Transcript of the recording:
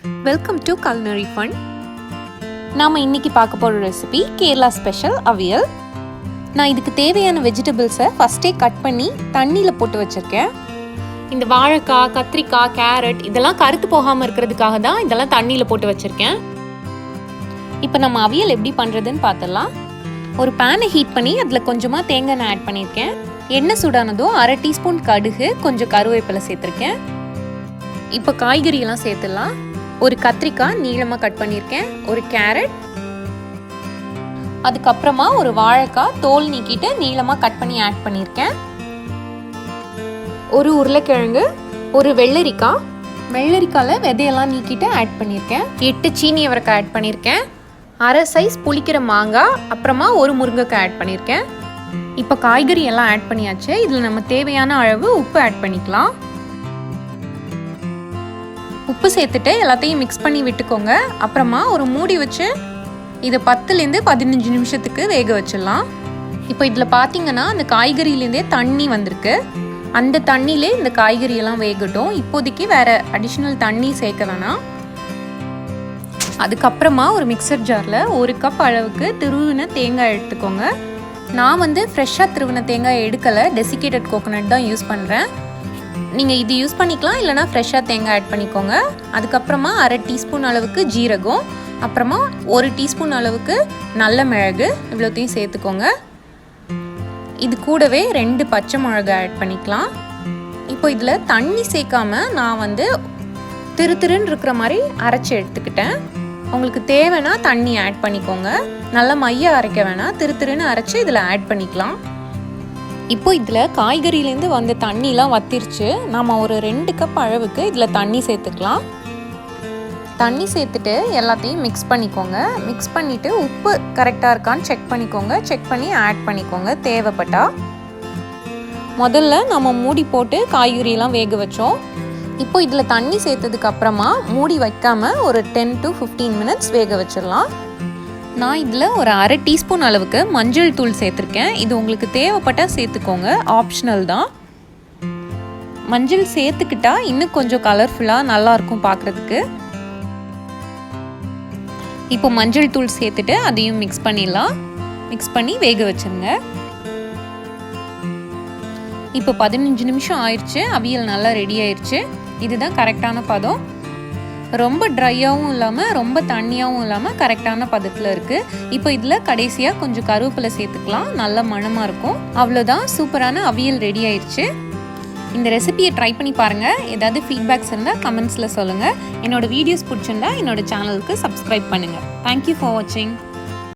Welcome to culinary fun. நாம் இன்னைக்கு பார்க்க போகிற ரெசிபி கேரளா ஸ்பெஷல் அவியல். நான் இதுக்கு தேவையான வெஜிடபிள்ஸை ஃபஸ்ட்டே கட் பண்ணி தண்ணியில் போட்டு வச்சுருக்கேன். இந்த வாழைக்காய், கத்திரிக்காய், கேரட் இதெல்லாம் கருத்து போகாமல் இருக்கிறதுக்காக தான் இதெல்லாம் தண்ணியில் போட்டு வச்சுருக்கேன். இப்போ நம்ம அவியல் எப்படி பண்ணுறதுன்னு பார்த்துடலாம். ஒரு பேனை ஹீட் பண்ணி அதில் கொஞ்சமாக தேங்காய் எண்ணெய் ஆட் பண்ணியிருக்கேன். எண்ணெய் சூடானதும் 1/2 டீஸ்பூன் கடுகு, கொஞ்சம் கருவேப்பிலை சேர்த்துருக்கேன். இப்போ காய்கறியெல்லாம் சேர்த்துடலாம். ஒரு கத்திரிக்காய் நீளமாக கட் பண்ணியிருக்கேன், ஒரு கேரட், அதுக்கப்புறமா ஒரு வாழைக்காய் தோல் நீக்கிட்டு நீளமாக கட் பண்ணி ஆட் பண்ணியிருக்கேன், ஒரு உருளைக்கிழங்கு, ஒரு வெள்ளரிக்காயில் விதையெல்லாம் நீக்கிட்டு ஆட் பண்ணியிருக்கேன், 8 சீனி அவரைக்காய் ஆட் பண்ணியிருக்கேன், 1/2 சைஸ் புளிக்கிற மாங்காய், அப்புறமா ஒரு முருங்கைக்காய் ஆட் பண்ணியிருக்கேன். இப்போ காய்கறி எல்லாம் ஆட் பண்ணியாச்சு. இதில் நம்ம தேவையான அளவு உப்பு ஆட் பண்ணிக்கலாம். உப்பு சேர்த்துட்டு எல்லாத்தையும் மிக்ஸ் பண்ணி விட்டுக்கோங்க. அப்புறமா ஒரு மூடி வச்சு இதை 10லேருந்து 15 நிமிஷத்துக்கு வேக வச்சிடலாம். இப்போ இதில் பார்த்தீங்கன்னா அந்த காய்கறியிலேருந்தே தண்ணி வந்திருக்கு. அந்த தண்ணியிலே இந்த காய்கறியெல்லாம் வேகட்டும். இப்போதைக்கு வேறு அடிஷ்னல் தண்ணி சேர்க்க வேணாம். அதுக்கப்புறமா ஒரு மிக்சர் ஜாரில் 1 கப் அளவுக்கு திருவின தேங்காய் எடுத்துக்கோங்க. நான் ஃப்ரெஷ்ஷாக திருவின தேங்காய் எடுக்கலை, டெசிகேட்டட் கோகோனட் தான் யூஸ் பண்ணுறேன். நீங்கள் இது யூஸ் பண்ணிக்கலாம், இல்லைனா ஃப்ரெஷ்ஷாக தேங்காய் ஆட் பண்ணிக்கோங்க. அதுக்கப்புறமா 1/2 டீஸ்பூன் அளவுக்கு ஜீரகம், அப்புறமா 1 டீஸ்பூன் அளவுக்கு நல்ல மிளகு, இவ்வளோத்தையும் சேர்த்துக்கோங்க. இது கூடவே 2 பச்சை மிளகாய் ஆட் பண்ணிக்கலாம். இப்போ இதில் தண்ணி சேர்க்காம நான் திருன்னு இருக்கிற மாதிரி அரைச்சி எடுத்துக்கிட்டேன். உங்களுக்கு தேவைன்னா தண்ணி ஆட் பண்ணிக்கோங்க. நல்லா மைய அரைக்க வேணாம், திருன்னு அரைச்சி இதில் ஆட் பண்ணிக்கலாம். இப்போ இதில் காய்கறியிலேருந்து வந்த தண்ணிலாம் வத்திருச்சு. நாம் ஒரு 2 கப் அளவுக்கு இதில் தண்ணி சேர்த்துக்கலாம். தண்ணி சேர்த்துட்டு எல்லாத்தையும் மிக்ஸ் பண்ணிக்கோங்க. மிக்ஸ் பண்ணிவிட்டு உப்பு கரெக்டாக இருக்கான்னு செக் பண்ணிக்கோங்க. செக் பண்ணி ஆட் பண்ணிக்கோங்க தேவைப்பட்டா. முதல்ல நம்ம மூடி போட்டு காய்கறியெல்லாம் வேக வச்சோம். இப்போ இதில் தண்ணி சேர்த்ததுக்கு அப்புறமா மூடி வைக்காமல் ஒரு 10 to 15 மினிட்ஸ் வேக வச்சிடலாம். நான் இதில் ஒரு 1/2 டீஸ்பூன் அளவுக்கு மஞ்சள் தூள் சேர்த்துருக்கேன். இது உங்களுக்கு தேவைப்பட்டால் சேர்த்துக்கோங்க, ஆப்ஷனல் தான். மஞ்சள் சேர்த்துக்கிட்டா இன்னும் கொஞ்சம் கலர்ஃபுல்லாக நல்லாயிருக்கும் பார்க்குறதுக்கு. இப்போ மஞ்சள் தூள் சேர்த்துட்டு அதையும் மிக்ஸ் பண்ணிடலாம். மிக்ஸ் பண்ணி வேக வச்சுருங்க. இப்போ 15 நிமிஷம் ஆயிடுச்சு. அவியல் நல்லா ரெடி ஆயிடுச்சு. இதுதான் கரெக்டான பதம். ரொம்ப ட்ரையாகவும் இல்லாமல் ரொம்ப தண்ணியாகவும் இல்லாமல் கரெக்டான பதத்தில் இருக்குது. இப்போ இதில் கடைசியாக கொஞ்சம் கருவேப்பிலை சேர்த்துக்கலாம், நல்ல மணமாக இருக்கும். அவ்வளோதான், சூப்பரான அவியல் ரெடி ஆயிடுச்சு. இந்த ரெசிபியை ட்ரை பண்ணி பாருங்கள். ஏதாவது ஃபீட்பேக்ஸ் இருந்தால் கமெண்ட்ஸில் சொல்லுங்கள். என்னோடய வீடியோஸ் பிடிச்சிருந்தா என்னோடய சேனலுக்கு சப்ஸ்கிரைப் பண்ணுங்கள். தேங்க்யூ ஃபார் வாட்சிங்.